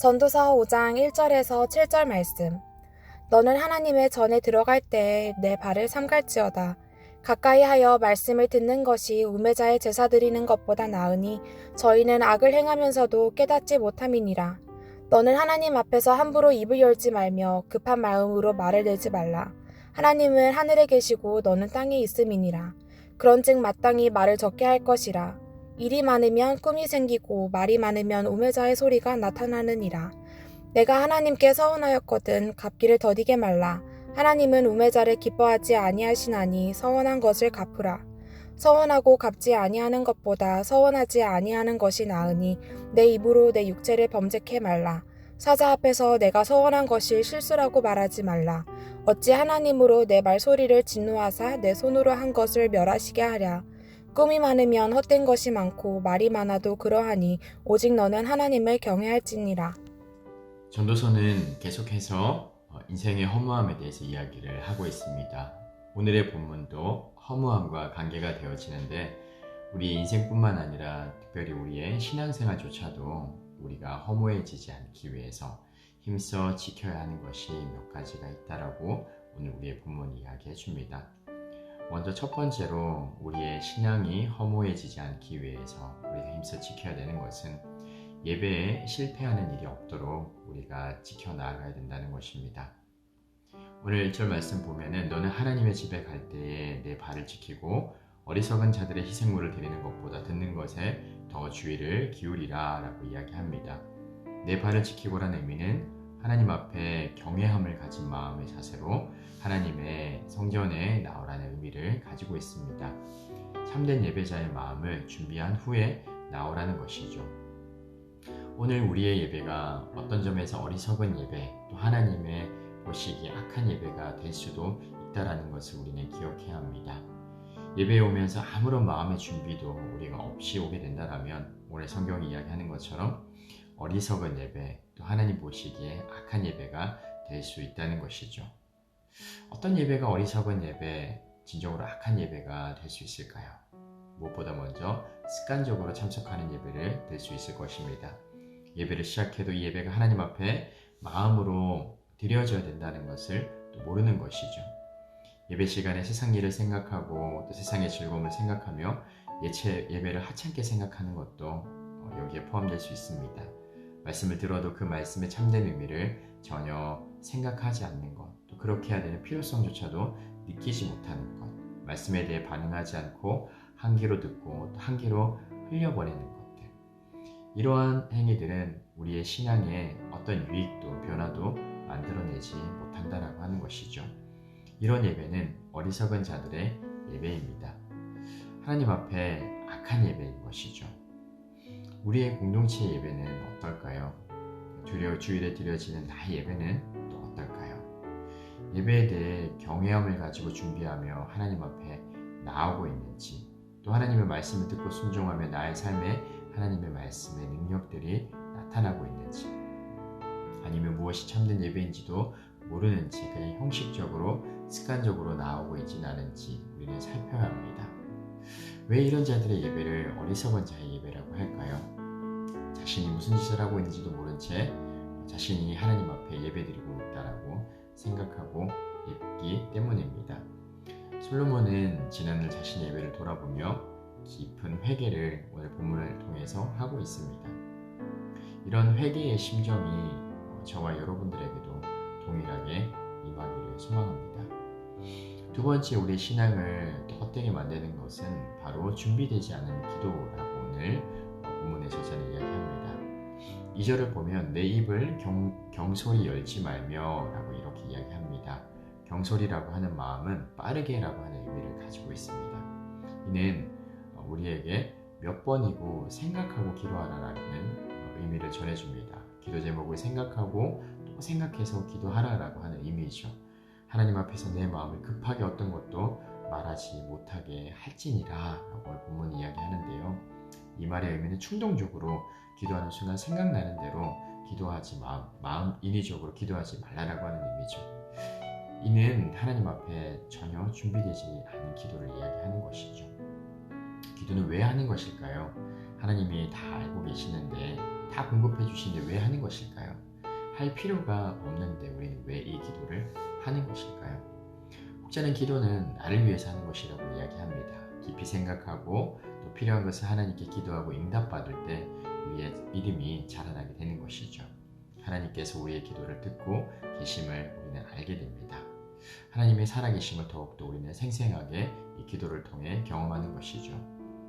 전도서 5장 1절에서 7절 말씀. 너는 하나님의 전에 들어갈 때에 내 발을 삼갈지어다. 가까이 하여 말씀을 듣는 것이 우매자의 제사 드리는 것보다 나으니 저희는 악을 행하면서도 깨닫지 못함이니라. 너는 하나님 앞에서 함부로 입을 열지 말며 급한 마음으로 말을 내지 말라. 하나님은 하늘에 계시고 너는 땅에 있음이니라. 그런즉 마땅히 말을 적게 할 것이라. 일이 많으면 꿈이 생기고 말이 많으면 우매자의 소리가 나타나느니라. 내가 하나님께 서원하였거든 갚기를 더디게 말라. 하나님은 우매자를 기뻐하지 아니하시나니 서원한 것을 갚으라. 서원하고 갚지 아니하는 것보다 서원하지 아니하는 것이 나으니 내 입으로 내 육체를 범죄케 말라. 사자 앞에서 내가 서원한 것이 실수라고 말하지 말라. 어찌 하나님으로 내 말소리를 진노하사 내 손으로 한 것을 멸하시게 하랴. 꿈이 많으면 헛된 것이 많고 말이 많아도 그러하니 오직 너는 하나님을 경외할지니라. 전도서는 계속해서 인생의 허무함에 대해서 이야기를 하고 있습니다. 오늘의 본문도 허무함과 관계가 되어지는데 우리 인생뿐만 아니라 특별히 우리의 신앙생활조차도 우리가 허무해지지 않기 위해서 힘써 지켜야 하는 것이 몇 가지가 있다라고 오늘 우리의 본문이 이야기해 줍니다. 먼저 첫 번째로 우리의 신앙이 허무해지지 않기 위해서 우리가 힘써 지켜야 되는 것은 예배에 실패하는 일이 없도록 우리가 지켜나가야 된다는 것입니다. 오늘 1절 말씀 보면은 너는 하나님의 집에 갈 때에 내 발을 지키고 어리석은 자들의 희생물을 드리는 것보다 듣는 것에 더 주의를 기울이라 라고 이야기합니다. 내 발을 지키고라는 의미는 하나님 앞에 경외함을 가진 마음의 자세로 하나님의 성전에 나오라는 의미를 가지고 있습니다. 참된 예배자의 마음을 준비한 후에 나오라는 것이죠. 오늘 우리의 예배가 어떤 점에서 어리석은 예배, 또 하나님의 보시기에 악한 예배가 될 수도 있다는 것을 우리는 기억해야 합니다. 예배에 오면서 아무런 마음의 준비도 우리가 없이 오게 된다면 오늘 성경이 이야기하는 것처럼 어리석은 예배, 또 하나님 보시기에 악한 예배가 될 수 있다는 것이죠. 어떤 예배가 어리석은 예배, 진정으로 악한 예배가 될 수 있을까요? 무엇보다 먼저 습관적으로 참석하는 예배를 될 수 있을 것입니다. 예배를 시작해도 이 예배가 하나님 앞에 마음으로 드려져야 된다는 것을 또 모르는 것이죠. 예배 시간에 세상 일을 생각하고 또 세상의 즐거움을 생각하며 예배를 하찮게 생각하는 것도 여기에 포함될 수 있습니다. 말씀을 들어도 그 말씀의 참된 의미를 전혀 생각하지 않는 것, 또 그렇게 해야 되는 필요성조차도 느끼지 못하는 것, 말씀에 대해 반응하지 않고 한 귀로 듣고 또 한 귀로 흘려버리는 것들, 이러한 행위들은 우리의 신앙에 어떤 유익도 변화도 만들어내지 못한다라고 하는 것이죠. 이런 예배는 어리석은 자들의 예배입니다. 하나님 앞에 악한 예배인 것이죠. 우리의 공동체 예배는 어떨까요? 주일에 드려지는 나의 예배는 또 어떨까요? 예배에 대해 경외함을 가지고 준비하며 하나님 앞에 나오고 있는지, 또 하나님의 말씀을 듣고 순종하며 나의 삶에 하나님의 말씀의 능력들이 나타나고 있는지, 아니면 무엇이 참된 예배인지도 모르는지 그냥 형식적으로 습관적으로 나오고 있지는 않은지 우리는 살펴야 합니다. 왜 이런 자들의 예배를 어리석은 자의 예배라고 할까요? 자신이 무슨 짓을 하고 있는지도 모른 채 자신이 하나님 앞에 예배드리고 있다라고 생각하고 있기 때문입니다. 솔로몬은 지난날 자신의 예배를 돌아보며 깊은 회개를 오늘 본문을 통해서 하고 있습니다. 이런 회개의 심정이 저와 여러분들에게도 동일하게 임하기를 소망합니다. 두 번째, 우리의 신앙을 더 헛되게 만드는 것은 바로 준비되지 않은 기도라고 오늘 본문의 저자는 이야기합니다. 2절을 보면 내 입을 경솔히 열지 말며 라고 이렇게 이야기합니다. 경솔이라고 하는 마음은 빠르게라고 하는 의미를 가지고 있습니다. 이는 우리에게 몇 번이고 생각하고 기도하라라는 의미를 전해줍니다. 기도 제목을 생각하고 또 생각해서 기도하라라고 하는 의미이죠. 하나님 앞에서 내 마음을 급하게 어떤 것도 말하지 못하게 할지니라 라고 본문이 이야기하는데요. 이 말의 의미는 충동적으로 기도하는 순간 생각나는 대로 기도하지 마음 인위적으로 기도하지 말라라고 하는 의미죠. 이는 하나님 앞에 전혀 준비되지 않은 기도를 이야기하는 것이죠. 기도는 왜 하는 것일까요? 하나님이 다 알고 계시는데 다 공급해 주시는데 왜 하는 것일까요? 할 필요가 없는데 우리는 왜 이 기도를 하는 것일까요? 혹자는 기도는 나를 위해서 하는 것이라고 이야기합니다. 깊이 생각하고 또 필요한 것을 하나님께 기도하고 응답받을 때 우리의 믿음이 자라나게 되는 것이죠. 하나님께서 우리의 기도를 듣고 계심을 우리는 알게 됩니다. 하나님의 살아계심을 더욱더 우리는 생생하게 이 기도를 통해 경험하는 것이죠.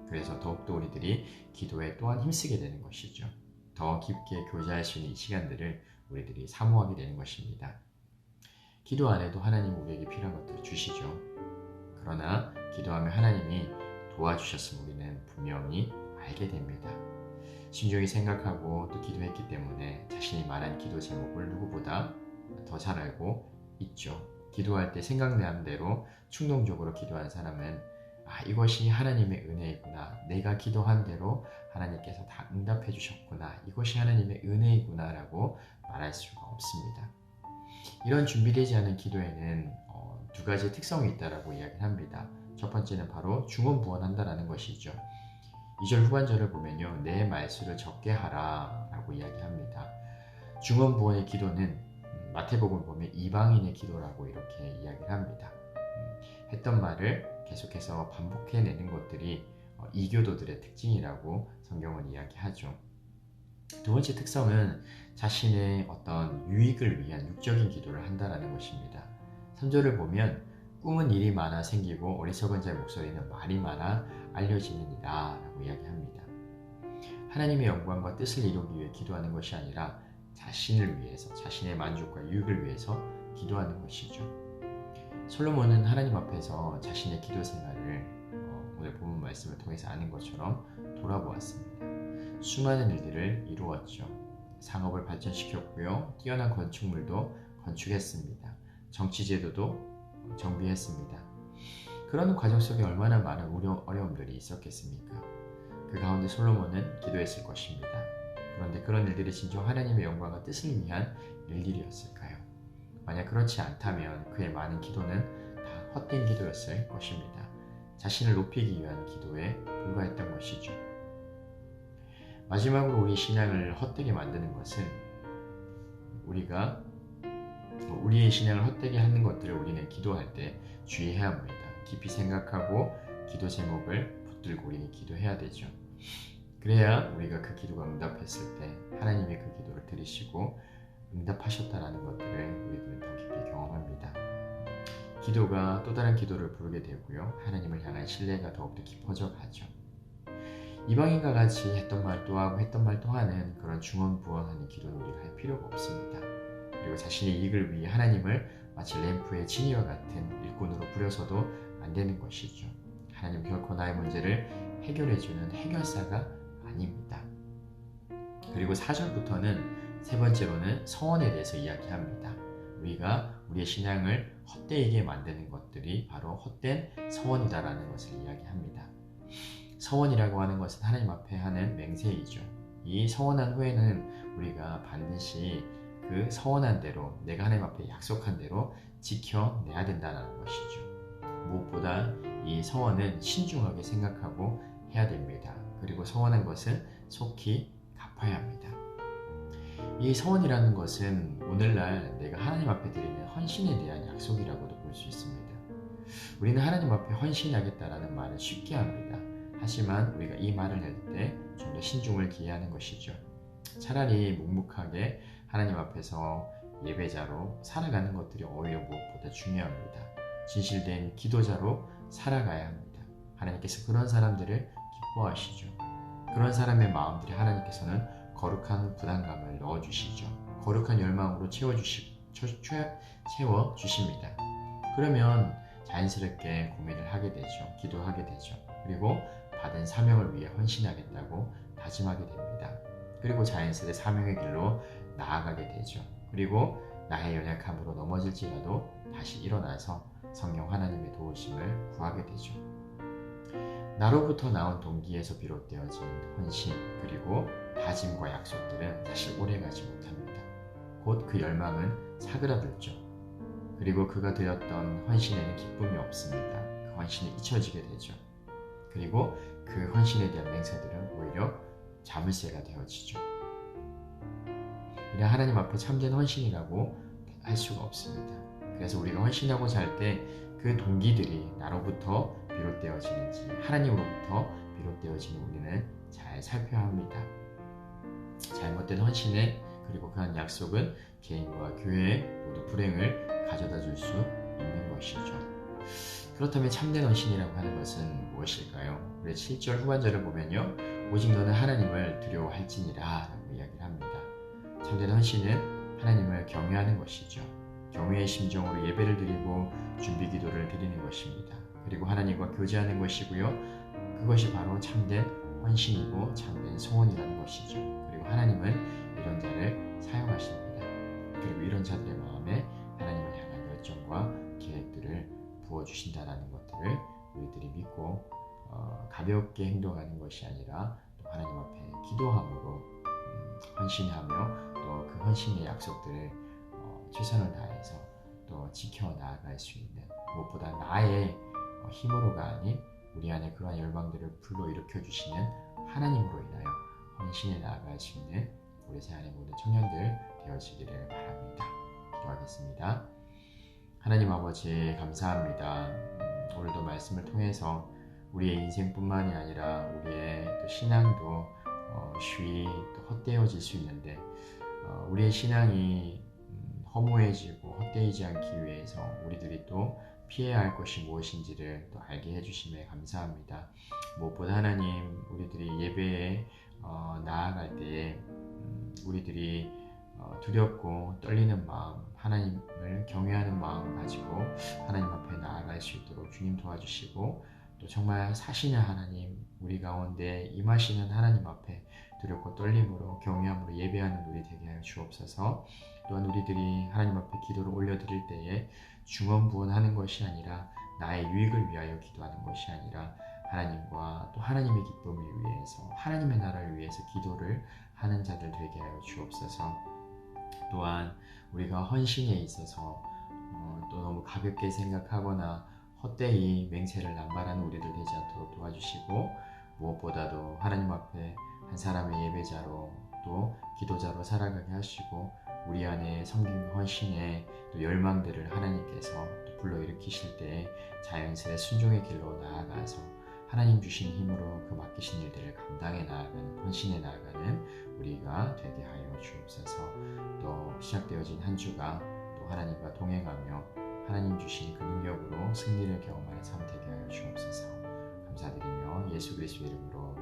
그래서 더욱더 우리들이 기도에 또한 힘쓰게 되는 것이죠. 더 깊게 교제할 수 있는 이 시간들을 우리들이 사모하게 되는 것입니다. 기도 안에도 하나님은 우리에게 필요한 것들을 주시죠. 그러나 기도하며 하나님이 도와주셨음을 우리는 분명히 알게 됩니다. 신중히 생각하고 또 기도했기 때문에 자신이 말한 기도 제목을 누구보다 더 잘 알고 있죠. 기도할 때 생각나는 대로 충동적으로 기도한 사람은 이것이 하나님의 은혜이구나. 내가 기도한 대로 하나님께서 다 응답해 주셨구나. 이것이 하나님의 은혜이구나 라고 말할 수가 없습니다. 이런 준비되지 않은 기도에는 두 가지 특성이 있다라고 이야기를 합니다. 첫 번째는 바로 중언부언한다라는 것이죠. 2절 후반절을 보면요. 내 말수를 적게 하라 라고 이야기합니다. 중언부언의 기도는 마태복음을 보면 이방인의 기도라고 이렇게 이야기를 합니다. 했던 말을 계속해서 반복해내는 것들이 이교도들의 특징이라고 성경은 이야기하죠. 두 번째 특성은 자신의 어떤 유익을 위한 육적인 기도를 한다라는 것입니다. 3절을 보면 꿈은 일이 많아 생기고 어리석은 자의 목소리는 말이 많아 알려지느니라 라고 이야기합니다. 하나님의 영광과 뜻을 이루기 위해 기도하는 것이 아니라 자신을 위해서, 자신의 만족과 유익을 위해서 기도하는 것이죠. 솔로몬은 하나님 앞에서 자신의 기도 생활을 오늘 본문 말씀을 통해서 아는 것처럼 돌아보았습니다. 수많은 일들을 이루었죠. 상업을 발전시켰고요. 뛰어난 건축물도 건축했습니다. 정치제도도 정비했습니다. 그런 과정 속에 얼마나 많은 어려움들이 있었겠습니까? 그 가운데 솔로몬은 기도했을 것입니다. 그런데 그런 일들이 진정 하나님의 영광과 뜻을 위한 일들이었을까요? 만약 그렇지 않다면 그의 많은 기도는 다 헛된 기도였을 것입니다. 자신을 높이기 위한 기도에 불과했던 것이죠. 마지막으로 우리 신앙을 헛되게 만드는 것은 우리의 신앙을 헛되게 하는 것들을 우리는 기도할 때 주의해야 합니다. 깊이 생각하고 기도 제목을 붙들고 우리는 기도해야 되죠. 그래야 우리가 그 기도가 응답했을 때 하나님이 그 기도를 들으시고 응답하셨다라는 것들을 우리들은 더 깊이 경험합니다. 기도가 또 다른 기도를 부르게 되고요. 하나님을 향한 신뢰가 더욱더 깊어져 가죠. 이방인과 같이 했던 말 또 하고 했던 말 또 하는 그런 중언부언하는 기도는 우리가 할 필요가 없습니다. 그리고 자신의 이익을 위해 하나님을 마치 램프의 진이와 같은 일꾼으로 부려서도 안 되는 것이죠. 하나님 결코 나의 문제를 해결해주는 해결사가 아닙니다. 그리고 4절부터는 세 번째로는 서원에 대해서 이야기합니다. 우리가 우리의 신앙을 헛되게 만드는 것들이 바로 헛된 서원이다라는 것을 이야기합니다. 서원이라고 하는 것은 하나님 앞에 하는 맹세이죠. 이 서원한 후에는 우리가 반드시 그 서원한 대로 내가 하나님 앞에 약속한 대로 지켜내야 된다는 것이죠. 무엇보다 이 서원은 신중하게 생각하고 해야 됩니다. 그리고 서원한 것은 속히 갚아야 합니다. 이 서원이라는 것은 오늘날 내가 하나님 앞에 드리는 헌신에 대한 약속이라고도 볼 수 있습니다. 우리는 하나님 앞에 헌신하겠다라는 말을 쉽게 합니다. 하지만 우리가 이 말을 할 때 좀 더 신중을 기해야 하는 것이죠. 차라리 묵묵하게 하나님 앞에서 예배자로 살아가는 것들이 오히려 무엇보다 중요합니다. 진실된 기도자로 살아가야 합니다. 하나님께서 그런 사람들을 기뻐하시죠. 그런 사람의 마음들이 하나님께서는 거룩한 부담감을 넣어주시죠. 거룩한 열망으로 채워주십니다. 그러면 자연스럽게 고민을 하게 되죠. 기도하게 되죠. 그리고 받은 사명을 위해 헌신하겠다고 다짐하게 됩니다. 그리고 자연스레 사명의 길로 나아가게 되죠. 그리고 나의 연약함으로 넘어질지라도 다시 일어나서 성령 하나님의 도우심을 구하게 되죠. 나로부터 나온 동기에서 비롯되어진 헌신 그리고 다짐과 약속들은 사실 오래가지 못합니다. 곧 그 열망은 사그라들죠. 그리고 그가 드렸던 헌신에는 기쁨이 없습니다. 그 헌신이 잊혀지게 되죠. 그리고 그 헌신에 대한 맹세들은 오히려 자물쇠가 되어지죠. 이는 하나님 앞에 참된 헌신이라고 할 수가 없습니다. 그래서 우리가 헌신하고자 할 때 그 동기들이 나로부터 비롯되어지는지 하나님으로부터 비롯되어지는 우리는 잘 살펴야 합니다. 잘못된 헌신에 그리고 그한 약속은 개인과 교회에 모두 불행을 가져다 줄 수 있는 것이죠. 그렇다면 참된 헌신이라고 하는 것은 무엇일까요? 우리 7절 후반절을 보면요, 오직 너는 하나님을 두려워할지니라 라고 이야기를 합니다. 참된 헌신은 하나님을 경외하는 것이죠. 경외의 심정으로 예배를 드리고 준비 기도를 드리는 것입니다. 그리고 하나님과 교제하는 것이고요, 그것이 바로 참된 헌신이고 참된 소원이라는 것이죠. 그리고 하나님은 이런 자를 사용하십니다. 그리고 이런 자들의 마음에 하나님을 향한 열정과 계획들을 부어주신다는 것들을 우리들이 믿고 가볍게 행동하는 것이 아니라 또 하나님 앞에 기도함으로 헌신하며 또 그 헌신의 약속들을 최선을 다해서 또 지켜나갈 수 있는, 무엇보다 나의 힘으로가 아닌 우리 안에 그러한 열망들을 불러일으켜 주시는 하나님으로 인하여 헌신해 나아갈 수 있는 우리 새안의 모든 청년들 되어지기를 바랍니다. 기도하겠습니다. 하나님 아버지 감사합니다. 오늘도 말씀을 통해서 우리의 인생뿐만이 아니라 우리의 또 신앙도 쉬이 또 헛되어질 수 있는데 우리의 신앙이 허무해지고 헛되이지 않기 위해서 우리들이 또 피해야 할 것이 무엇인지를 또 알게 해주심에 감사합니다. 무엇보다 하나님, 우리들이 예배에 나아갈 때에 우리들이 두렵고 떨리는 마음, 하나님을 경외하는 마음을 가지고 하나님 앞에 나아갈 수 있도록 주님 도와주시고, 또 정말 사시는 하나님, 우리 가운데 임하시는 하나님 앞에 두렵고 떨림으로 경외함으로 예배하는 우리 되게 하여 주옵소서. 또한 우리들이 하나님 앞에 기도를 올려드릴 때에 중언부언하는 것이 아니라 나의 유익을 위하여 기도하는 것이 아니라 하나님과 또 하나님의 기쁨을 위해서, 하나님의 나라를 위해서 기도를 하는 자들 되게 하여 주옵소서. 또한 우리가 헌신에 있어서 또 너무 가볍게 생각하거나 헛되이 맹세를 남발하는 우리들 되지 않도록 도와주시고, 무엇보다도 하나님 앞에 한 사람의 예배자로 또 기도자로 살아가게 하시고, 우리 안에 섬김 헌신의 또 열망들을 하나님께서 또 불러일으키실 때 자연스레 순종의 길로 나아가서 하나님 주신 힘으로 그 맡기신 일들을 감당해 나아가는, 헌신해 나아가는 우리가 되게 하여 주옵소서. 또 시작되어진 한 주가 또 하나님과 동행하며 하나님 주신 그 능력으로 승리를 경험하는 삶 되게 하여 주옵소서. 감사드리며 예수 그리스도의 이름으로